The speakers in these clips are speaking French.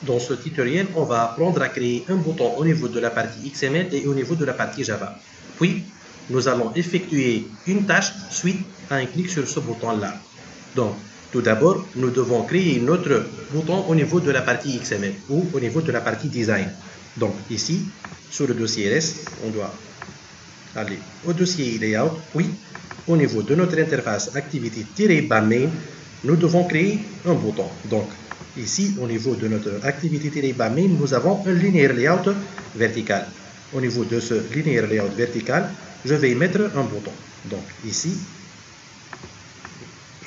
Dans ce tutoriel, on va apprendre à créer un bouton au niveau de la partie XML et au niveau de la partie Java. Puis, nous allons effectuer une tâche suite à un clic sur ce bouton-là. Donc, tout d'abord, nous devons créer notre bouton au niveau de la partie XML ou au niveau de la partie Design. Donc, ici, sur le dossier REST, on doit aller au dossier Layout. Puis, au niveau de notre interface Activity-Main, nous devons créer un bouton. Donc, ici, au niveau de notre Activity-Main, nous avons un Linear Layout vertical. Au niveau de ce Linear Layout vertical, je vais mettre un bouton. Donc, ici,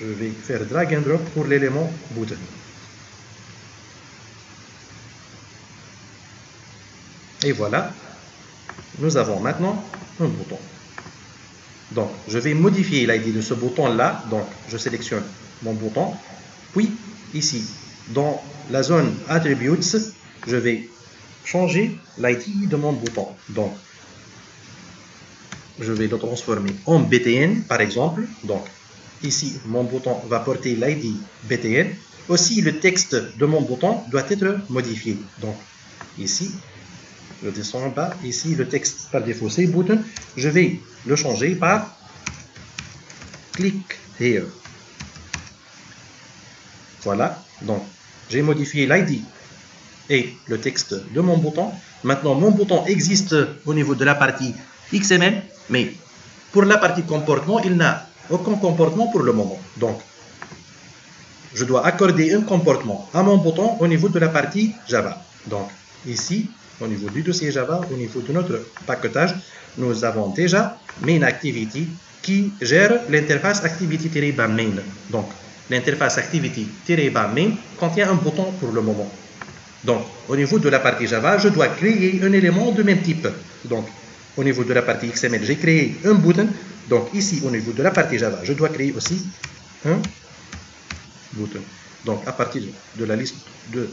je vais faire drag and drop pour l'élément button. Et voilà, nous avons maintenant un bouton. Donc, je vais modifier l'ID de ce bouton-là. Donc, je sélectionne mon bouton. Puis, ici, dans la zone Attributes, je vais changer l'ID de mon bouton. Donc, je vais le transformer en BTN, par exemple. Donc, ici, mon bouton va porter l'ID BTN. Aussi, le texte de mon bouton doit être modifié. Donc, ici, je descends en bas. Ici, le texte par défaut, c'est button. Je vais le changer par click here. Voilà. Donc, j'ai modifié l'ID et le texte de mon bouton. Maintenant, mon bouton existe au niveau de la partie XML, mais pour la partie comportement, il n'a aucun comportement pour le moment. Donc, je dois accorder un comportement à mon bouton au niveau de la partie Java. Donc, ici, au niveau du dossier Java, au niveau de notre paquetage, nous avons déjà Main Activity qui gère l'interface Activity-Main. Donc, l'interface Activity-Main contient un bouton pour le moment. Donc, au niveau de la partie Java, je dois créer un élément de même type. Donc, au niveau de la partie XML, j'ai créé un button. Donc, ici, au niveau de la partie Java, je dois créer aussi un button. Donc, à partir de la liste de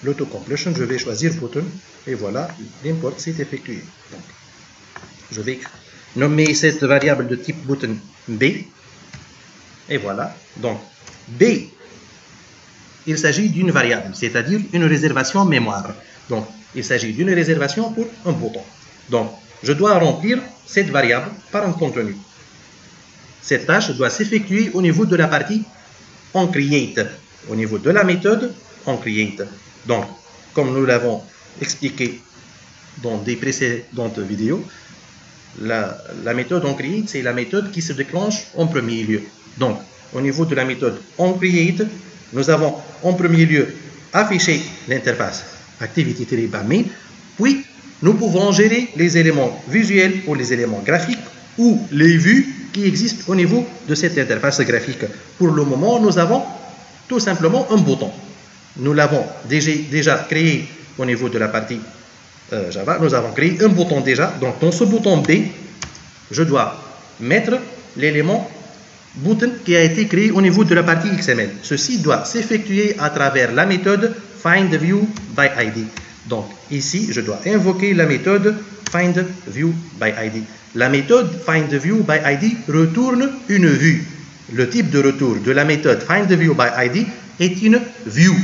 l'autocompletion, je vais choisir button. Et voilà, l'import s'est effectué. Donc, je vais nommer cette variable de type button B. Et voilà. Donc, B, il s'agit d'une variable, c'est-à-dire une réservation mémoire. Donc, il s'agit d'une réservation pour un bouton. Donc, je dois remplir cette variable par un contenu. Cette tâche doit s'effectuer au niveau de la partie onCreate, au niveau de la méthode onCreate. Donc, comme nous l'avons expliqué dans des précédentes vidéos, la méthode onCreate, c'est la méthode qui se déclenche en premier lieu. Donc, au niveau de la méthode onCreate, nous avons en premier lieu affiché l'interface Activity-Main, puis nous pouvons gérer les éléments visuels ou les éléments graphiques ou les vues qui existent au niveau de cette interface graphique. Pour le moment, nous avons tout simplement un bouton. Nous l'avons déjà créé au niveau de la partie Java. Nous avons créé un bouton déjà. Donc, dans ce bouton B, je dois mettre l'élément button qui a été créé au niveau de la partie XML. Ceci doit s'effectuer à travers la méthode findViewById. Donc, ici, je dois invoquer la méthode findViewById. La méthode findViewById retourne une vue. Le type de retour de la méthode findViewById est une view.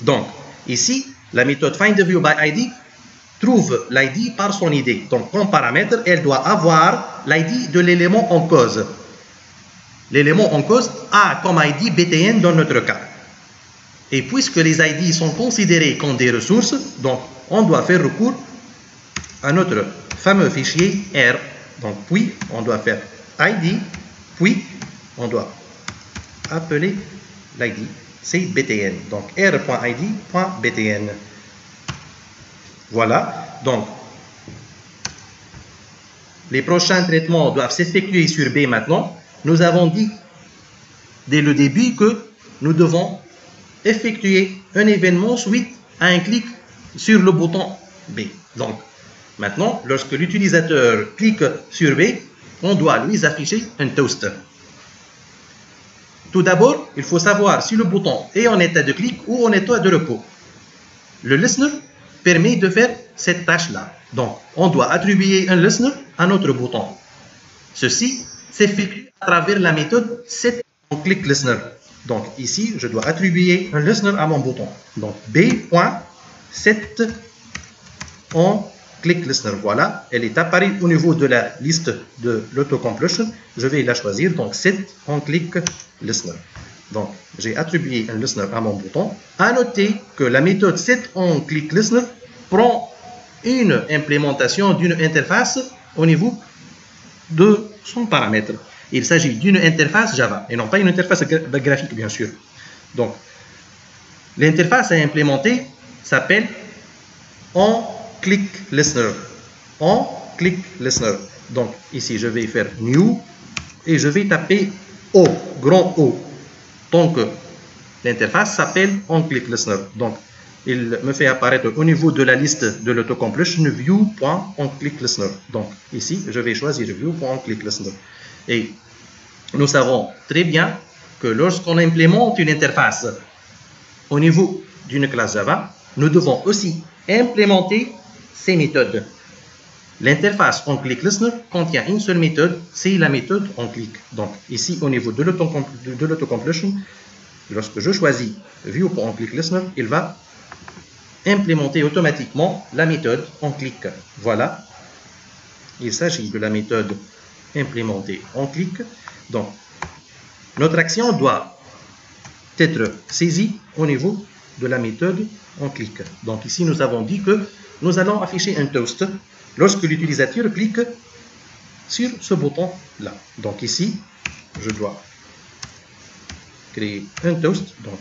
Donc, ici, la méthode findViewById trouve l'ID par son ID. Donc, comme paramètre, elle doit avoir l'ID de l'élément en cause. L'élément en cause a comme ID BTN dans notre cas. Et puisque les ID sont considérés comme des ressources, donc on doit faire recours à notre fameux fichier R. Donc, puis, on doit faire ID, puis, on doit appeler l'ID, c'est BTN. Donc, r.id.btn. Voilà. Donc, les prochains traitements doivent s'effectuer sur B maintenant. Nous avons dit dès le début que nous devons effectuer un événement suite à un clic sur le bouton B. Donc, maintenant, lorsque l'utilisateur clique sur B, on doit lui afficher un toast. Tout d'abord, il faut savoir si le bouton est en état de clic ou en état de repos. Le listener permet de faire cette tâche-là. Donc, on doit attribuer un listener à notre bouton. Ceci s'effectue à travers la méthode setOnClickListener. Donc ici, je dois attribuer un listener à mon bouton. Donc B.set on click listener. Voilà, elle est apparue au niveau de la liste de l'autocompletion. Je vais la choisir. Donc set on click listener. Donc j'ai attribué un listener à mon bouton. À noter que la méthode set on click listener prend une implémentation d'une interface au niveau de son paramètre. Il s'agit d'une interface Java et non pas une interface graphique, bien sûr. Donc, l'interface à implémenter s'appelle onClickListener. onClickListener. Donc, ici, je vais faire New et je vais taper O, grand O. Donc, l'interface s'appelle onClickListener. Donc, il me fait apparaître au niveau de la liste de l'autocompletion view.onClickListener. Donc, ici, je vais choisir view.onClickListener. Et nous savons très bien que lorsqu'on implémente une interface au niveau d'une classe Java, nous devons aussi implémenter ces méthodes. L'interface onClickListener contient une seule méthode, c'est la méthode onClick. Donc, ici, au niveau de l'autocompletion, lorsque je choisis view.onClickListener, il va implémenter automatiquement la méthode onClick. Voilà, il s'agit de la méthode implémentée onClick. Donc, notre action doit être saisie au niveau de la méthode onClick. Donc, ici, nous avons dit que nous allons afficher un toast lorsque l'utilisateur clique sur ce bouton-là. Donc, ici, je dois créer un toast. Donc,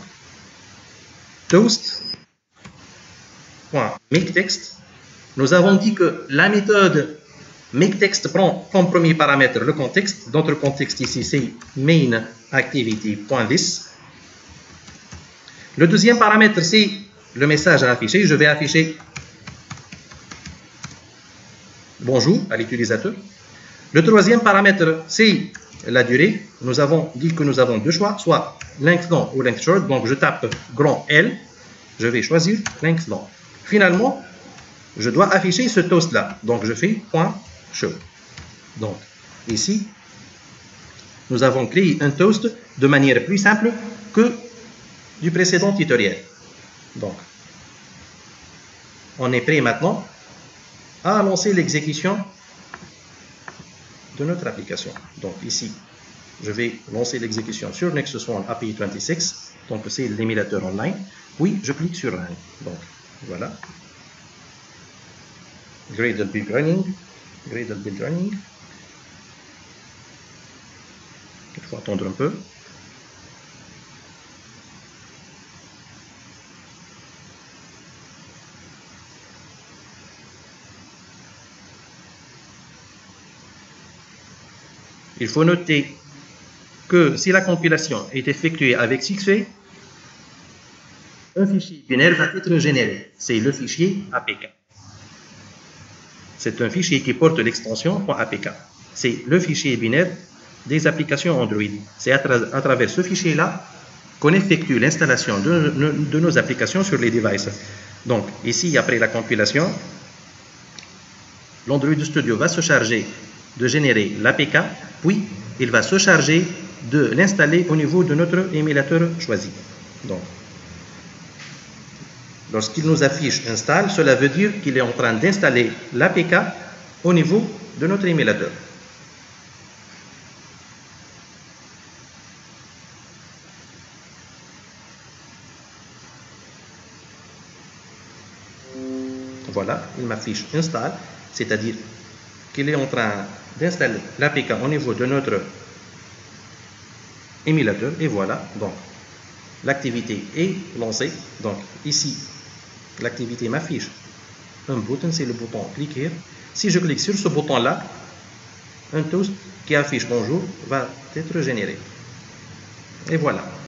toast.makeText. Nous avons dit que la méthode makeText prend comme premier paramètre le contexte. Notre contexte ici, c'est mainActivity.this. Le deuxième paramètre, c'est le message à afficher. Je vais afficher bonjour à l'utilisateur. Le troisième paramètre, c'est la durée. Nous avons dit que nous avons deux choix, soit length long ou length short. Donc, je tape grand L. Je vais choisir length long. Finalement, je dois afficher ce toast-là. Donc, je fais .show. Donc, ici, nous avons créé un toast de manière plus simple que du précédent tutoriel. Donc, on est prêt maintenant à lancer l'exécution de notre application. Donc, ici, je vais lancer l'exécution sur Nexus One API 26. Donc, c'est l'émulateur online. Oui, je clique sur Run. Donc, voilà. Gradle build running. Gradle build running. Il faut attendre un peu. Il faut noter que si la compilation est effectuée avec succès, un fichier binaire va être généré. C'est le fichier APK. C'est un fichier qui porte l'extension .apk. C'est le fichier binaire des applications Android. C'est à travers ce fichier-là qu'on effectue l'installation de nos applications sur les devices. Donc, ici, après la compilation, l'Android Studio va se charger de générer l'APK, puis il va se charger de l'installer au niveau de notre émulateur choisi. Donc, lorsqu'il nous affiche install, cela veut dire qu'il est en train d'installer l'APK au niveau de notre émulateur. Voilà, il m'affiche install, c'est-à-dire qu'il est en train d'installer l'APK au niveau de notre émulateur. Et voilà, donc l'activité est lancée. Donc ici, l'activité m'affiche un bouton, c'est le bouton cliquer. Si je clique sur ce bouton-là, un toast qui affiche bonjour va être généré. Et voilà.